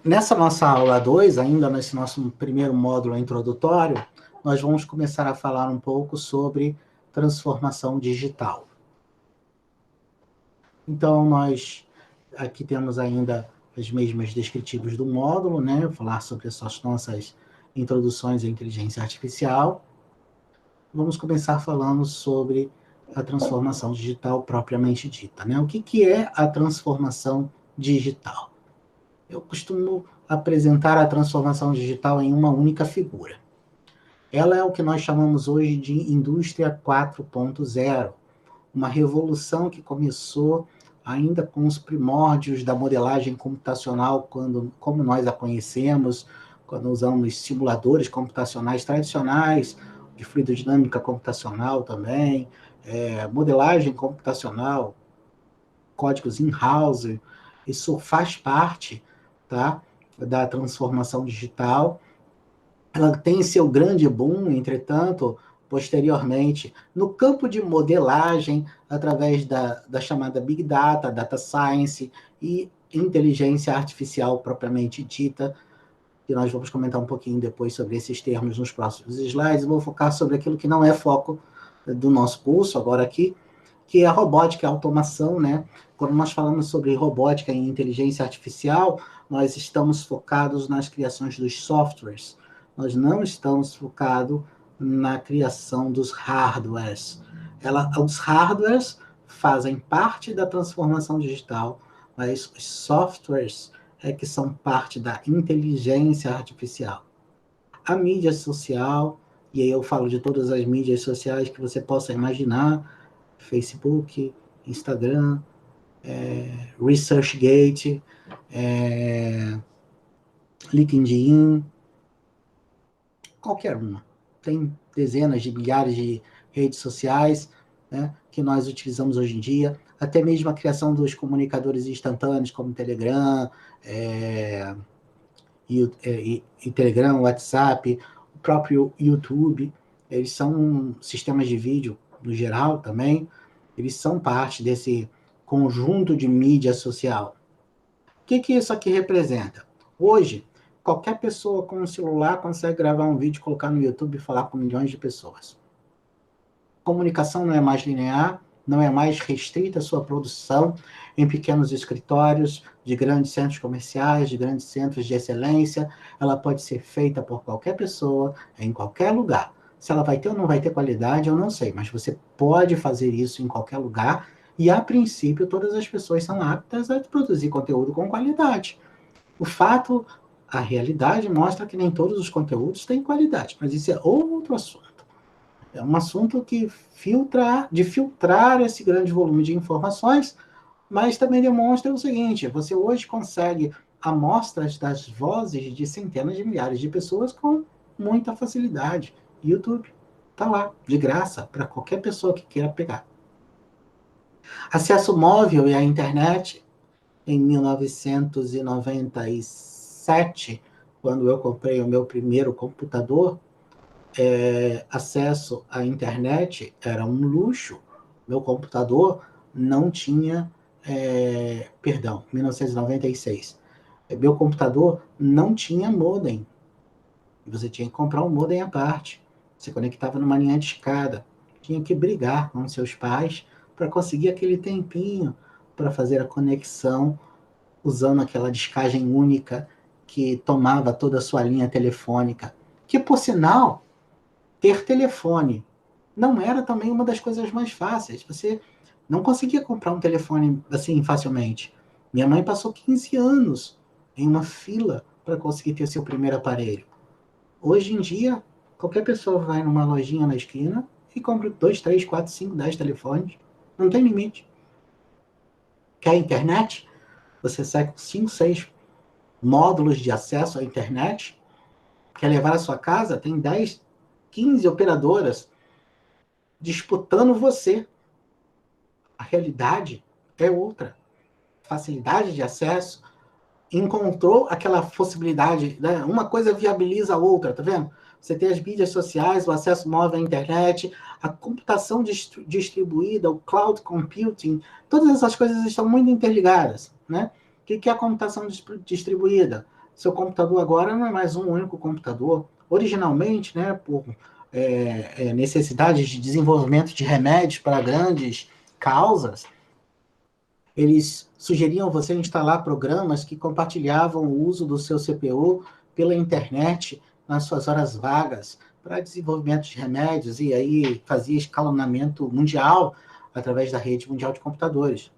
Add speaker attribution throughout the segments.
Speaker 1: Nessa nossa aula 2, ainda nesse nosso primeiro módulo introdutório, nós vamos começar a falar um pouco sobre transformação digital. Então, nós aqui temos ainda as mesmas descritivos do módulo, né? Falar sobre as nossas introduções à inteligência artificial. Vamos começar falando sobre a transformação digital propriamente dita, né? O que é a transformação digital? Eu costumo apresentar a transformação digital em uma única figura. Ela é o que nós chamamos hoje de indústria 4.0, uma revolução que começou ainda com os primórdios da modelagem computacional, como nós a conhecemos, quando usamos simuladores computacionais tradicionais, de fluidodinâmica computacional também, modelagem computacional, códigos in-house, isso faz parte, tá, da transformação digital. Ela tem seu grande boom, entretanto, posteriormente, no campo de modelagem, através da chamada Big Data, Data Science e inteligência artificial propriamente dita, que nós vamos comentar um pouquinho depois sobre esses termos nos próximos slides. Eu vou focar sobre aquilo que não é foco do nosso curso agora aqui, que é a robótica e a automação, né? Quando nós falamos sobre robótica e inteligência artificial, nós estamos focados nas criações dos softwares. Nós não estamos focados na criação dos hardwares. Os hardwares fazem parte da transformação digital, mas os softwares é que são parte da inteligência artificial. A mídia social, e aí eu falo de todas as mídias sociais que você possa imaginar, Facebook, Instagram, ResearchGate, LinkedIn, qualquer uma. Tem dezenas de milhares de redes sociais, né, que nós utilizamos hoje em dia, até mesmo a criação dos comunicadores instantâneos, como Telegram, e Telegram, WhatsApp, o próprio YouTube, eles são sistemas de vídeo, no geral também, eles são parte desse conjunto de mídia social. O que isso aqui representa? Hoje, qualquer pessoa com um celular consegue gravar um vídeo, colocar no YouTube e falar com milhões de pessoas. Comunicação não é mais linear, não é mais restrita a sua produção em pequenos escritórios de grandes centros comerciais, de grandes centros de excelência. Ela pode ser feita por qualquer pessoa, em qualquer lugar. Se ela vai ter ou não vai ter qualidade, eu não sei, mas você pode fazer isso em qualquer lugar e, a princípio, todas as pessoas são aptas a produzir conteúdo com qualidade. O fato, a realidade mostra que nem todos os conteúdos têm qualidade, mas isso é outro assunto. É um assunto que filtrar esse grande volume de informações, mas também demonstra o seguinte: você hoje consegue amostras das vozes de centenas de milhares de pessoas com muita facilidade. YouTube está lá, de graça, para qualquer pessoa que queira pegar. Acesso móvel e a internet, em 1997, quando eu comprei o meu primeiro computador, acesso à internet era um luxo. Meu computador não tinha, 1996. Meu computador não tinha modem. Você tinha que comprar um modem à parte. Você conectava numa linha de escada. Tinha que brigar com seus pais para conseguir aquele tempinho para fazer a conexão usando aquela discagem única que tomava toda a sua linha telefônica. Que, por sinal, ter telefone não era também uma das coisas mais fáceis. Você não conseguia comprar um telefone assim facilmente. Minha mãe passou 15 anos em uma fila para conseguir ter seu primeiro aparelho. Hoje em dia, qualquer pessoa vai numa lojinha na esquina e compra 2, 3, 4, 5, 10 telefones. Não tem limite. Quer internet? Você sai com 5, 6 módulos de acesso à internet. Quer levar à sua casa? Tem 10, 15 operadoras disputando você. A realidade é outra. Facilidade de acesso encontrou aquela possibilidade, né? Uma coisa viabiliza a outra, tá vendo? Você tem as mídias sociais, o acesso móvel à internet, a computação distribuída, o cloud computing, todas essas coisas estão muito interligadas, né? que é a computação distribuída? Seu computador agora não é mais um único computador. Originalmente, né, por necessidades de desenvolvimento de remédios para grandes causas, eles sugeriam você instalar programas que compartilhavam o uso do seu CPU pela internet nas suas horas vagas para desenvolvimento de remédios, e aí fazia escalonamento mundial através da rede mundial de computadores.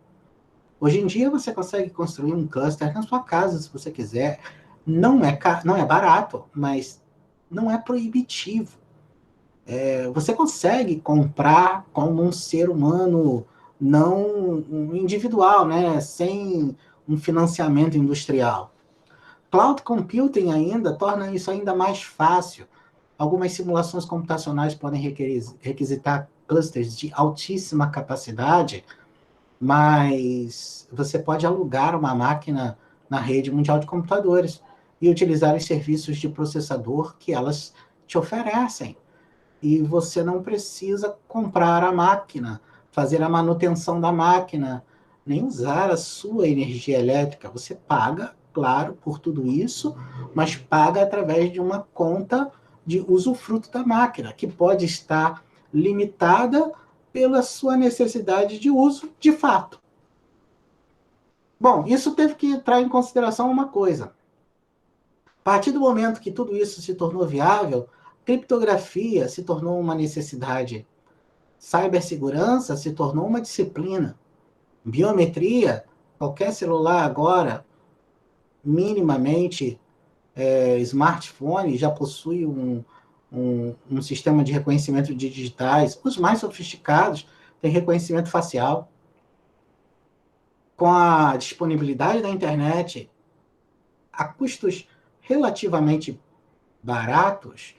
Speaker 1: Hoje em dia você consegue construir um cluster na sua casa, se você quiser. Não é barato, mas não é proibitivo. Você consegue comprar como um ser humano não individual, né? Sem um financiamento industrial. Cloud computing ainda torna isso ainda mais fácil. Algumas simulações computacionais podem requisitar clusters de altíssima capacidade, mas você pode alugar uma máquina na rede mundial de computadores e utilizar os serviços de processador que elas te oferecem. E você não precisa comprar a máquina, fazer a manutenção da máquina, nem usar a sua energia elétrica. Você paga, claro, por tudo isso, mas paga através de uma conta de usufruto da máquina, que pode estar limitada pela sua necessidade de uso de fato. Bom, isso teve que entrar em consideração uma coisa. A partir do momento que tudo isso se tornou viável, criptografia se tornou uma necessidade. Cibersegurança se tornou uma disciplina. Biometria, qualquer celular agora, minimamente smartphone, já possui um sistema de reconhecimento de digitais. Os mais sofisticados têm reconhecimento facial. Com a disponibilidade da internet, a custos relativamente baratos,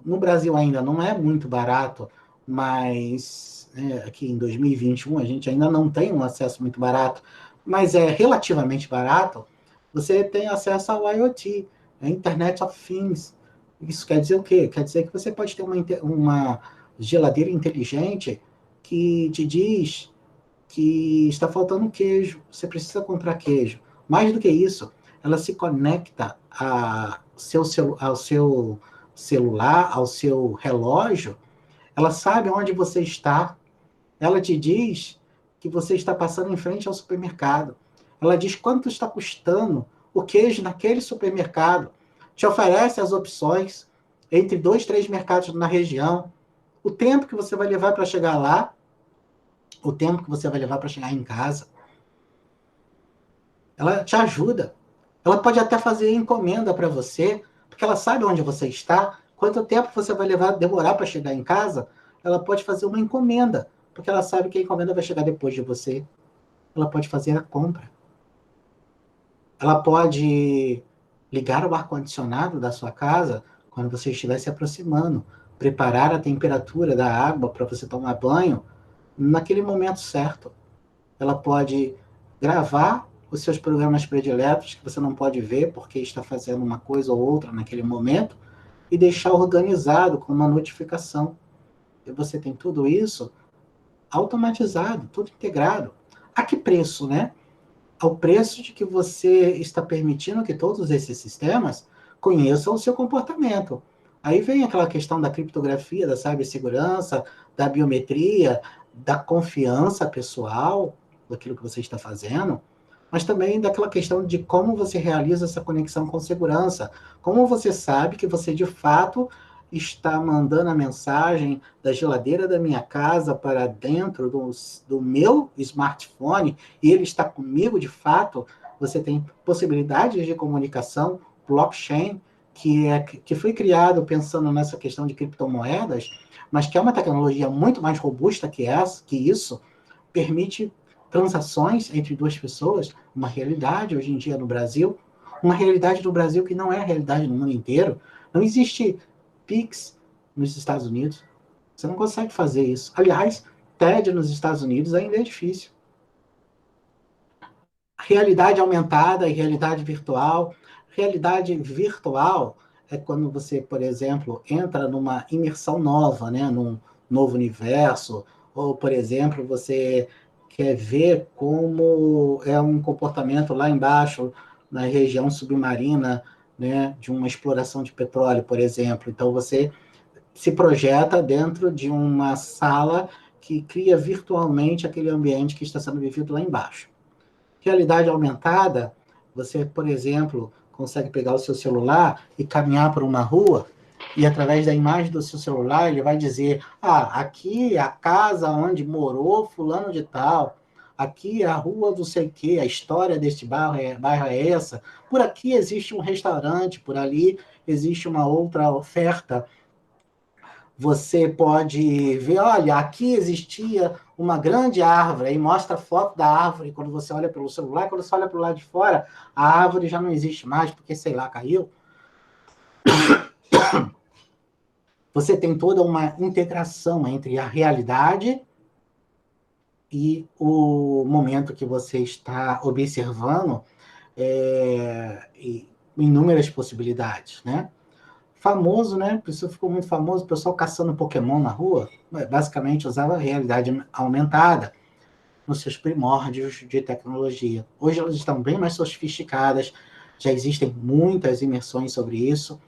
Speaker 1: no Brasil ainda não é muito barato, mas aqui em 2021 a gente ainda não tem um acesso muito barato, mas é relativamente barato, você tem acesso ao IoT, a Internet of Things. Isso quer dizer o quê? Quer dizer que você pode ter uma geladeira inteligente que te diz que está faltando queijo, você precisa comprar queijo. Mais do que isso, ela se conecta ao seu celular, ao seu relógio, ela sabe onde você está, ela te diz que você está passando em frente ao supermercado, ela diz quanto está custando o queijo naquele supermercado, te oferece as opções entre 2, 3 mercados na região, o tempo que você vai levar para chegar lá, o tempo que você vai levar para chegar em casa. Ela te ajuda. Ela pode até fazer encomenda para você, porque ela sabe onde você está, quanto tempo você vai demorar para chegar em casa. Ela pode fazer uma encomenda, porque ela sabe que a encomenda vai chegar depois de você. Ela pode fazer a compra. Ela pode ligar o ar-condicionado da sua casa quando você estiver se aproximando, preparar a temperatura da água para você tomar banho naquele momento certo. Ela pode gravar os seus programas prediletos que você não pode ver porque está fazendo uma coisa ou outra naquele momento e deixar organizado com uma notificação. E você tem tudo isso automatizado, tudo integrado. A que preço, né? Ao preço de que você está permitindo que todos esses sistemas conheçam o seu comportamento. Aí vem aquela questão da criptografia, da cibersegurança, da biometria, da confiança pessoal daquilo que você está fazendo, mas também daquela questão de como você realiza essa conexão com segurança. Como você sabe que você, de fato, está mandando a mensagem da geladeira da minha casa para dentro do meu smartphone e ele está comigo de fato. Você tem possibilidades de comunicação, blockchain, que foi criado pensando nessa questão de criptomoedas, mas que é uma tecnologia muito mais robusta que isso, permite transações entre duas pessoas, uma realidade hoje em dia no Brasil, uma realidade no Brasil que não é a realidade no mundo inteiro. Não existe Pix nos Estados Unidos. Você não consegue fazer isso. Aliás, TED nos Estados Unidos ainda é difícil. Realidade aumentada e realidade virtual. Realidade virtual é quando você, por exemplo, entra numa imersão nova, né, num novo universo, ou, por exemplo, você quer ver como é um comportamento lá embaixo, na região submarina, né, de uma exploração de petróleo, por exemplo. Então, você se projeta dentro de uma sala que cria virtualmente aquele ambiente que está sendo vivido lá embaixo. Realidade aumentada, você, por exemplo, consegue pegar o seu celular e caminhar por uma rua, e através da imagem do seu celular, ele vai dizer, aqui é a casa onde morou fulano de tal, aqui é a rua do sei quê, a história deste bairro é essa, por aqui existe um restaurante, por ali existe uma outra oferta. Você pode ver, olha, aqui existia uma grande árvore, aí mostra a foto da árvore quando você olha pelo celular, quando você olha para o lado de fora, a árvore já não existe mais, porque, sei lá, caiu. Você tem toda uma integração entre a realidade e o momento que você está observando, inúmeras possibilidades, né? Famoso, né? Isso ficou muito famoso, o pessoal caçando Pokémon na rua, basicamente usava a realidade aumentada nos seus primórdios de tecnologia. Hoje elas estão bem mais sofisticadas, já existem muitas imersões sobre isso.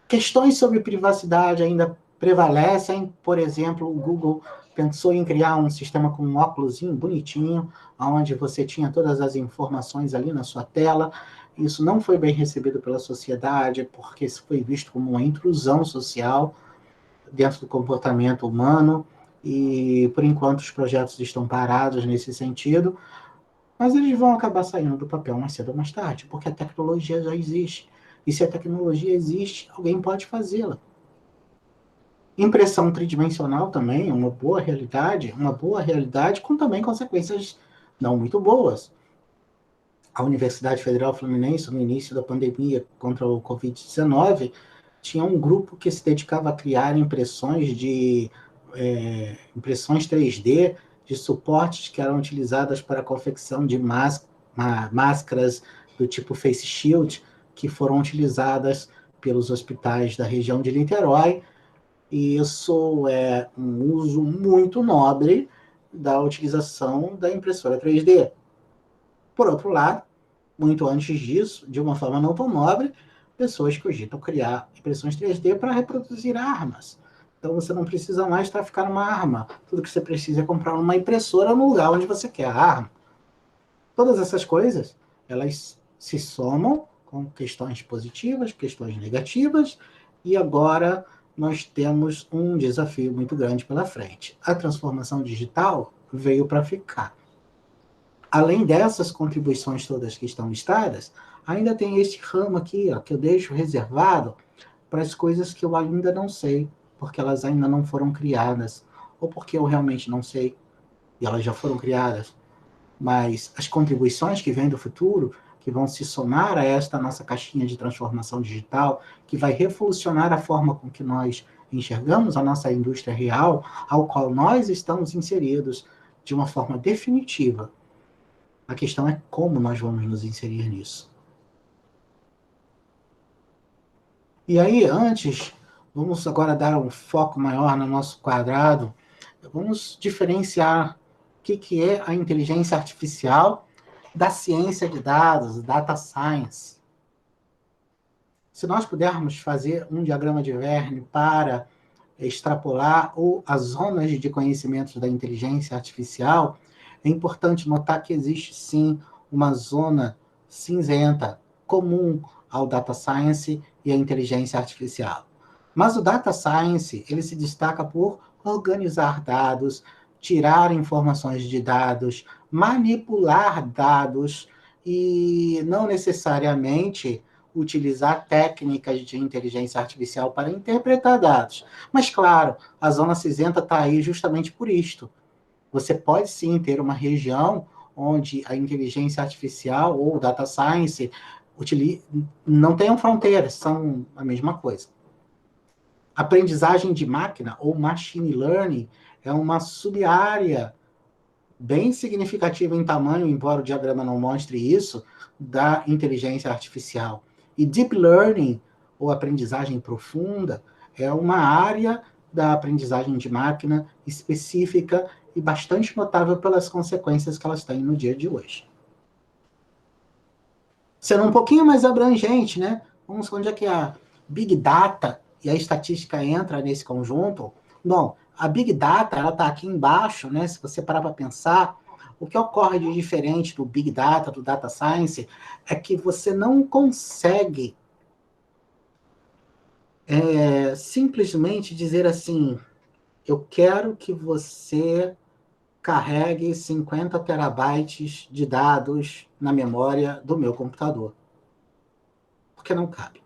Speaker 1: Questões sobre privacidade ainda prevalecem, por exemplo, o Google pensou em criar um sistema com um óculosinho bonitinho, onde você tinha todas as informações ali na sua tela. Isso não foi bem recebido pela sociedade, porque isso foi visto como uma intrusão social dentro do comportamento humano, e por enquanto os projetos estão parados nesse sentido, mas eles vão acabar saindo do papel mais cedo ou mais tarde, porque a tecnologia já existe. E se a tecnologia existe, alguém pode fazê-la. Impressão tridimensional também é uma boa realidade com também consequências não muito boas. A Universidade Federal Fluminense, no início da pandemia contra o Covid-19, tinha um grupo que se dedicava a criar impressões 3D de suportes que eram utilizadas para a confecção de máscaras do tipo face shield, que foram utilizadas pelos hospitais da região de Niterói. E isso é um uso muito nobre da utilização da impressora 3D. Por outro lado, muito antes disso, de uma forma não tão nobre, pessoas cogitam criar impressões 3D para reproduzir armas. Então você não precisa mais traficar uma arma. Tudo que você precisa é comprar uma impressora no lugar onde você quer a arma. Todas essas coisas, elas se somam com questões positivas, questões negativas, e agora nós temos um desafio muito grande pela frente. A transformação digital veio para ficar. Além dessas contribuições todas que estão listadas, ainda tem este ramo aqui, que eu deixo reservado para as coisas que eu ainda não sei, porque elas ainda não foram criadas, ou porque eu realmente não sei, e elas já foram criadas. Mas as contribuições que vêm do futuro, que vão se somar a esta nossa caixinha de transformação digital, que vai revolucionar a forma com que nós enxergamos a nossa indústria real, ao qual nós estamos inseridos de uma forma definitiva. A questão é como nós vamos nos inserir nisso. E aí, antes, vamos agora dar um foco maior no nosso quadrado. Vamos diferenciar o que é a inteligência artificial da ciência de dados, data science. Se nós pudermos fazer um diagrama de Verne para extrapolar as zonas de conhecimentos da inteligência artificial, é importante notar que existe sim uma zona cinzenta comum ao data science e à inteligência artificial. Mas o data science, ele se destaca por organizar dados, tirar informações de dados, manipular dados e não necessariamente utilizar técnicas de inteligência artificial para interpretar dados. Mas, claro, a zona cinzenta está aí justamente por isto. Você pode sim ter uma região onde a inteligência artificial ou data science não tenham fronteiras, são a mesma coisa. Aprendizagem de máquina ou machine learning é uma sub-área bem significativa em tamanho, embora o diagrama não mostre isso, da inteligência artificial. E deep learning, ou aprendizagem profunda, é uma área da aprendizagem de máquina específica e bastante notável pelas consequências que elas têm no dia de hoje. Sendo um pouquinho mais abrangente, né? Vamos onde é que a Big Data e a estatística entra nesse conjunto. Bom, a Big Data, ela está aqui embaixo, né? Se você parar para pensar, o que ocorre de diferente do Big Data, do Data Science, é que você não consegue simplesmente dizer assim, eu quero que você carregue 50 terabytes de dados na memória do meu computador. Porque não cabe.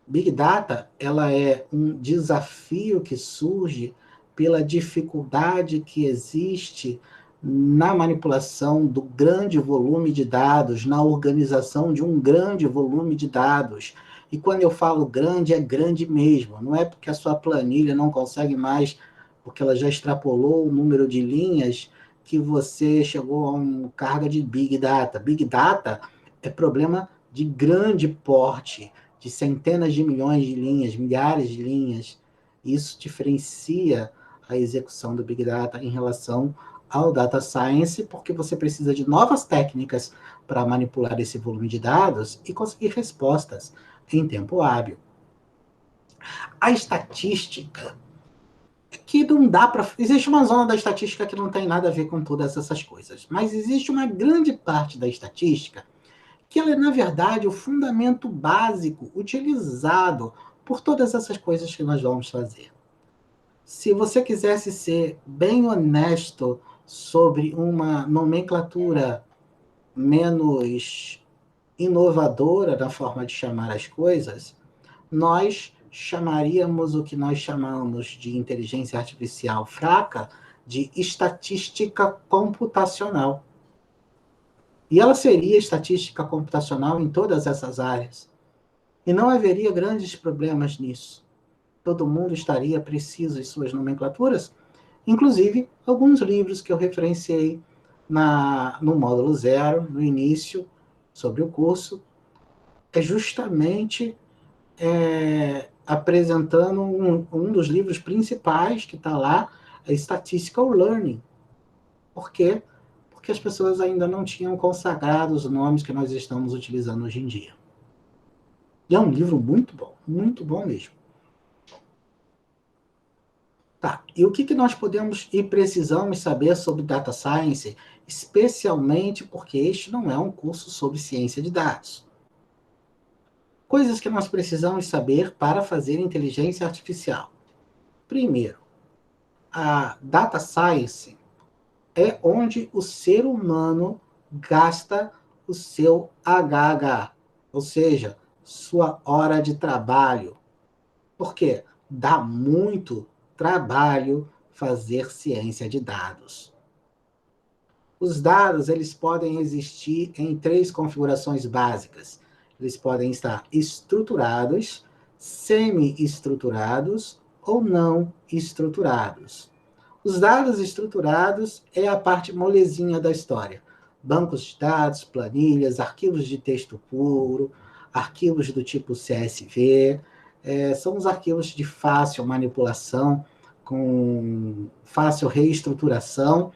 Speaker 1: Big Data, ela é um desafio que surge pela dificuldade que existe na manipulação do grande volume de dados, na organização de um grande volume de dados. E quando eu falo grande, é grande mesmo. Não é porque a sua planilha não consegue mais, porque ela já extrapolou o número de linhas, que você chegou a uma carga de Big Data. Big Data é problema de grande porte, de centenas de milhões de linhas, milhares de linhas. Isso diferencia a execução do Big Data em relação ao Data Science, porque você precisa de novas técnicas para manipular esse volume de dados e conseguir respostas em tempo hábil. A estatística, que não dá para... Existe uma zona da estatística que não tem nada a ver com todas essas coisas, mas existe uma grande parte da estatística que ela é, na verdade, o fundamento básico utilizado por todas essas coisas que nós vamos fazer. Se você quisesse ser bem honesto sobre uma nomenclatura menos inovadora na forma de chamar as coisas, nós chamaríamos o que nós chamamos de inteligência artificial fraca de estatística computacional. E ela seria estatística computacional em todas essas áreas. E não haveria grandes problemas nisso. Todo mundo estaria preciso em suas nomenclaturas, inclusive alguns livros que eu referenciei no módulo 0, no início, sobre o curso, é justamente apresentando um dos livros principais que está lá, é Statistical Learning. Por quê? Porque as pessoas ainda não tinham consagrado os nomes que nós estamos utilizando hoje em dia. E é um livro muito bom mesmo. Tá, e o que nós podemos e precisamos saber sobre Data Science, especialmente porque este não é um curso sobre ciência de dados. Coisas que nós precisamos saber para fazer inteligência artificial. Primeiro, a Data Science é onde o ser humano gasta o seu HH, ou seja, sua hora de trabalho. Por quê? Dá muito trabalho fazer ciência de dados. Os dados, eles podem existir em 3 configurações básicas. Eles podem estar estruturados, semi-estruturados ou não estruturados. Os dados estruturados é a parte molezinha da história. Bancos de dados, planilhas, arquivos de texto puro, arquivos do tipo CSV, são os arquivos de fácil manipulação, com fácil reestruturação,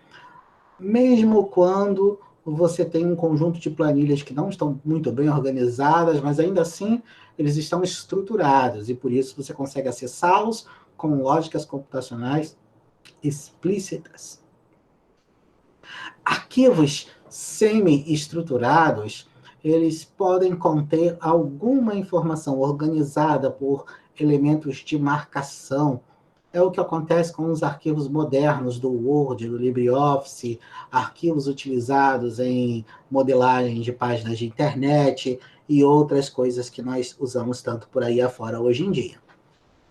Speaker 1: mesmo quando você tem um conjunto de planilhas que não estão muito bem organizadas, mas ainda assim eles estão estruturados, e por isso você consegue acessá-los com lógicas computacionais explícitas. Arquivos semi-estruturados, eles podem conter alguma informação organizada por elementos de marcação. É o que acontece com os arquivos modernos do Word, do LibreOffice, arquivos utilizados em modelagem de páginas de internet e outras coisas que nós usamos tanto por aí afora hoje em dia.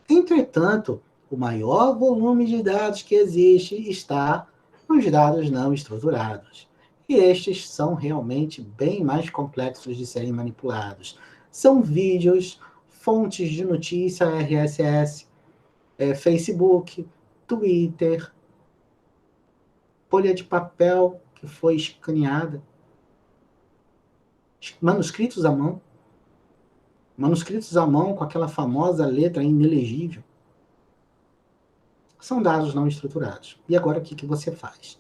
Speaker 1: Entretanto, o maior volume de dados que existe está nos dados não estruturados. E estes são realmente bem mais complexos de serem manipulados. São vídeos, fontes de notícia RSS, Facebook, Twitter, folha de papel que foi escaneada, manuscritos à mão com aquela famosa letra inelegível. são dados não estruturados. E agora o que você faz?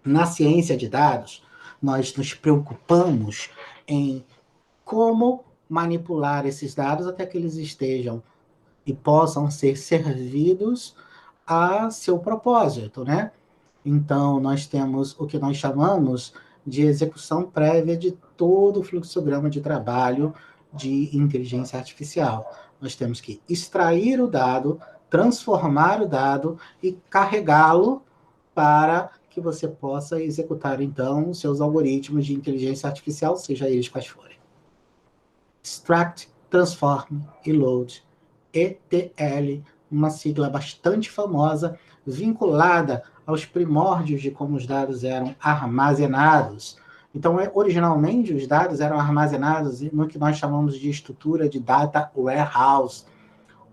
Speaker 1: Na ciência de dados, nós nos preocupamos em como manipular esses dados até que eles estejam e possam ser servidos a seu propósito, né? Então, nós temos o que nós chamamos de execução prévia de todo o fluxograma de trabalho de inteligência artificial. Nós temos que extrair o dado, transformar o dado e carregá-lo para que você possa executar, então, os seus algoritmos de inteligência artificial, seja eles quais forem. Extract, Transform e Load, ETL, uma sigla bastante famosa, vinculada aos primórdios de como os dados eram armazenados. Então, originalmente, os dados eram armazenados no que nós chamamos de estrutura de data warehouse,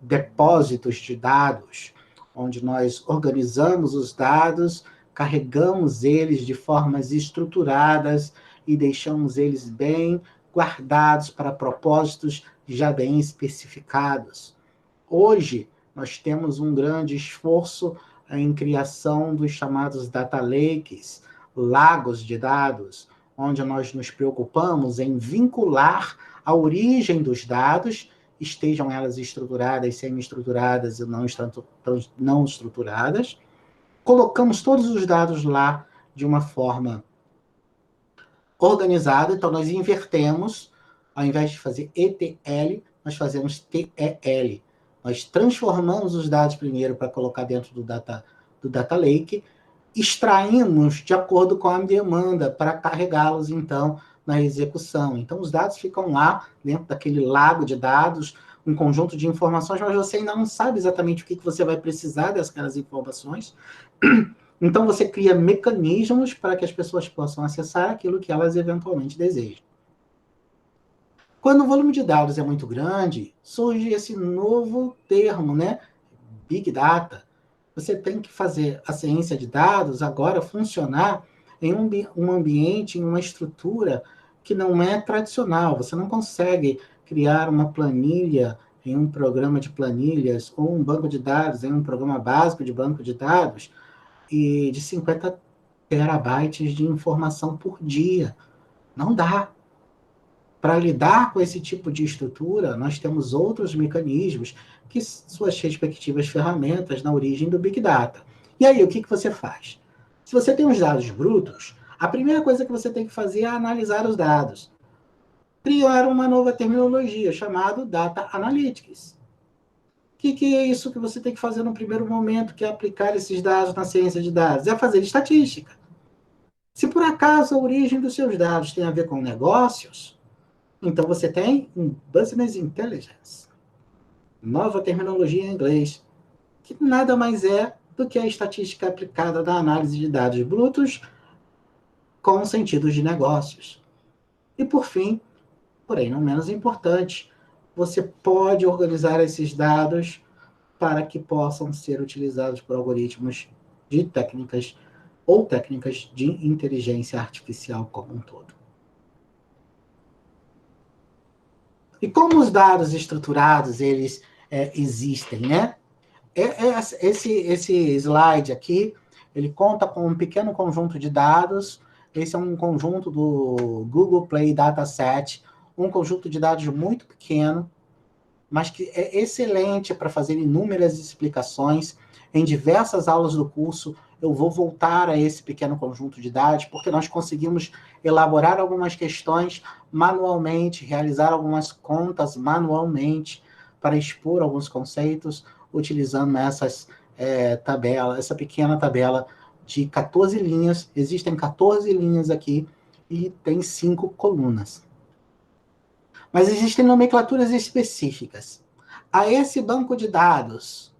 Speaker 1: depósitos de dados, onde nós organizamos os dados, carregamos eles de formas estruturadas e deixamos eles bem guardados para propósitos já bem especificados. Hoje, nós temos um grande esforço em criação dos chamados data lakes, lagos de dados, onde nós nos preocupamos em vincular a origem dos dados, estejam elas estruturadas, semi-estruturadas e não estruturadas. Colocamos todos os dados lá de uma forma organizada, então nós invertemos, ao invés de fazer ETL, nós fazemos TEL. Nós transformamos os dados primeiro para colocar dentro do data lake, extraímos de acordo com a demanda para carregá-los, então, na execução. Então, os dados ficam lá, dentro daquele lago de dados, um conjunto de informações, mas você ainda não sabe exatamente o que você vai precisar dessas informações. Então, você cria mecanismos para que as pessoas possam acessar aquilo que elas eventualmente desejam. Quando o volume de dados é muito grande, surge esse novo termo, né? Big Data. Você tem que fazer a ciência de dados agora funcionar em um ambiente, em uma estrutura que não é tradicional. Você não consegue criar uma planilha em um programa de planilhas ou um banco de dados em um programa básico de banco de dados e de 50 terabytes de informação por dia. Não dá. Para lidar com esse tipo de estrutura, nós temos outros mecanismos que suas respectivas ferramentas na origem do Big Data. E aí, o que você faz? Se você tem os dados brutos, a primeira coisa que você tem que fazer é analisar os dados. Criar uma nova terminologia chamada Data Analytics. O que é isso que você tem que fazer no primeiro momento, que é aplicar esses dados na ciência de dados? É fazer estatística. Se por acaso a origem dos seus dados tem a ver com negócios, então você tem um Business Intelligence, nova terminologia em inglês, que nada mais é do que a estatística aplicada na análise de dados brutos com sentidos de negócios. E por fim, porém não menos importante, você pode organizar esses dados para que possam ser utilizados por algoritmos de técnicas ou técnicas de inteligência artificial como um todo. E como os dados estruturados, eles existem, né? Esse slide aqui, ele conta com um pequeno conjunto de dados. Esse é um conjunto do Google Play Dataset, um conjunto de dados muito pequeno, mas que é excelente para fazer inúmeras explicações. Em diversas aulas do curso, eu vou voltar a esse pequeno conjunto de dados, porque nós conseguimos elaborar algumas questões manualmente, realizar algumas contas manualmente, para expor alguns conceitos, utilizando essas tabelas, essa pequena tabela de 14 linhas. Existem 14 linhas aqui e tem 5 colunas. Mas existem nomenclaturas específicas. A esse banco de dados,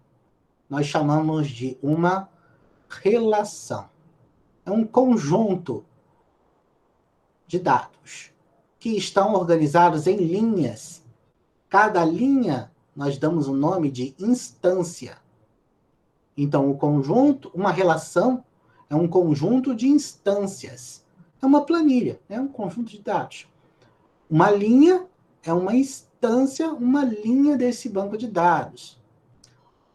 Speaker 1: nós chamamos de uma relação. É um conjunto de dados que estão organizados em linhas. Cada linha, nós damos o nome de instância. Então, o conjunto, uma relação, é um conjunto de instâncias. É uma planilha, é um conjunto de dados. Uma linha é uma instância, uma linha desse banco de dados.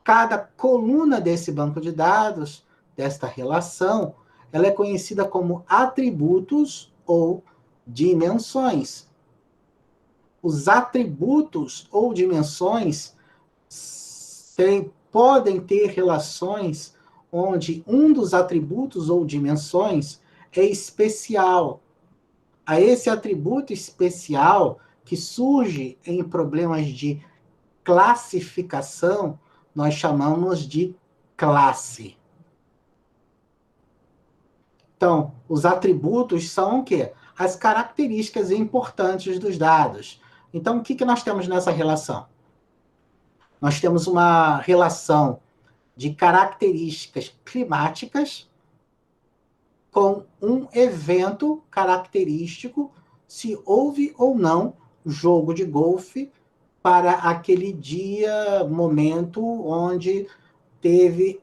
Speaker 1: Cada coluna desse banco de dados, desta relação, ela é conhecida como atributos ou dimensões. Os atributos ou dimensões podem ter relações onde um dos atributos ou dimensões é especial. A esse atributo especial que surge em problemas de classificação, nós chamamos de classe. Então, os atributos são o quê? As características importantes dos dados. Então, o que nós temos nessa relação? Nós temos uma relação de características climáticas com um evento característico, se houve ou não jogo de golfe para aquele dia, momento onde teve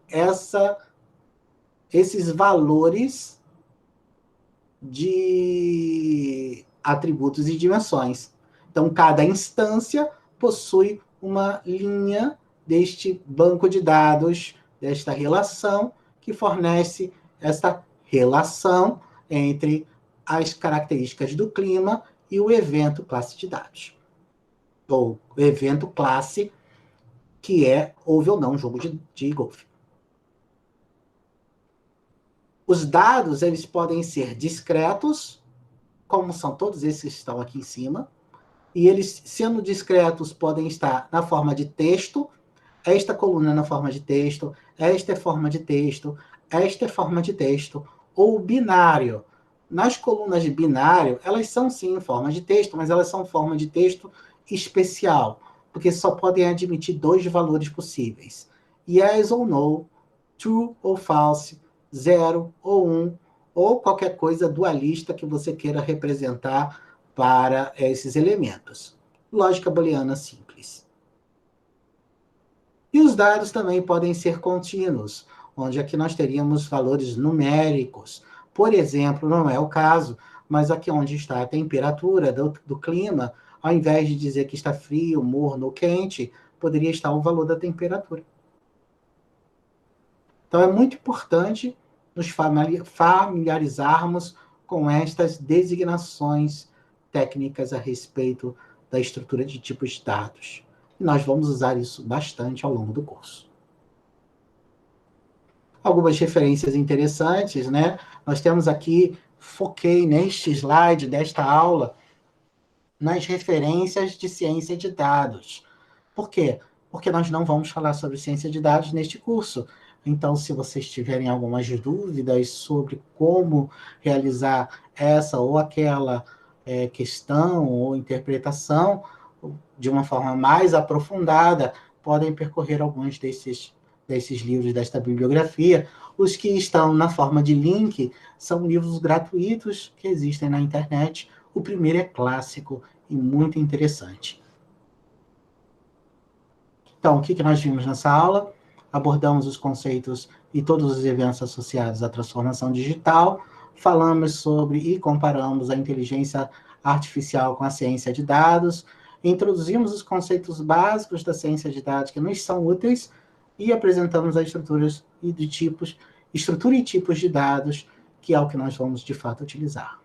Speaker 1: esses valores de atributos e dimensões. Então, cada instância possui uma linha deste banco de dados, desta relação, que fornece esta relação entre as características do clima e o evento classe de dados. Ou evento classe, que houve ou não jogo de golfe. Os dados, eles podem ser discretos, como são todos esses que estão aqui em cima, e eles, sendo discretos, podem estar na forma de texto, esta coluna é na forma de texto, esta é forma de texto, esta é forma de texto, ou binário. Nas colunas de binário, elas são sim em forma de texto, mas elas são forma de texto especial, porque só podem admitir 2 valores possíveis. Yes ou no, true ou false, 0 ou 1, ou qualquer coisa dualista que você queira representar para esses elementos. Lógica booleana simples. E os dados também podem ser contínuos, onde aqui nós teríamos valores numéricos. Por exemplo, não é o caso, mas aqui onde está a temperatura do clima, ao invés de dizer que está frio, morno ou quente, poderia estar o valor da temperatura. Então, é muito importante nos familiarizarmos com estas designações técnicas a respeito da estrutura de tipos de dados. E nós vamos usar isso bastante ao longo do curso. Algumas referências interessantes, né? Nós temos aqui, foquei neste slide desta aula, nas referências de ciência de dados. Por quê? Porque nós não vamos falar sobre ciência de dados neste curso. Então, se vocês tiverem algumas dúvidas sobre como realizar essa ou aquela questão ou interpretação de uma forma mais aprofundada, podem percorrer alguns desses livros desta bibliografia. Os que estão na forma de link são livros gratuitos que existem na internet. O primeiro é clássico e muito interessante. Então, o que nós vimos nessa aula? Abordamos os conceitos e todos os eventos associados à transformação digital, falamos sobre e comparamos a inteligência artificial com a ciência de dados, introduzimos os conceitos básicos da ciência de dados que nos são úteis e apresentamos as estrutura e tipos de dados, que é o que nós vamos, de fato, utilizar.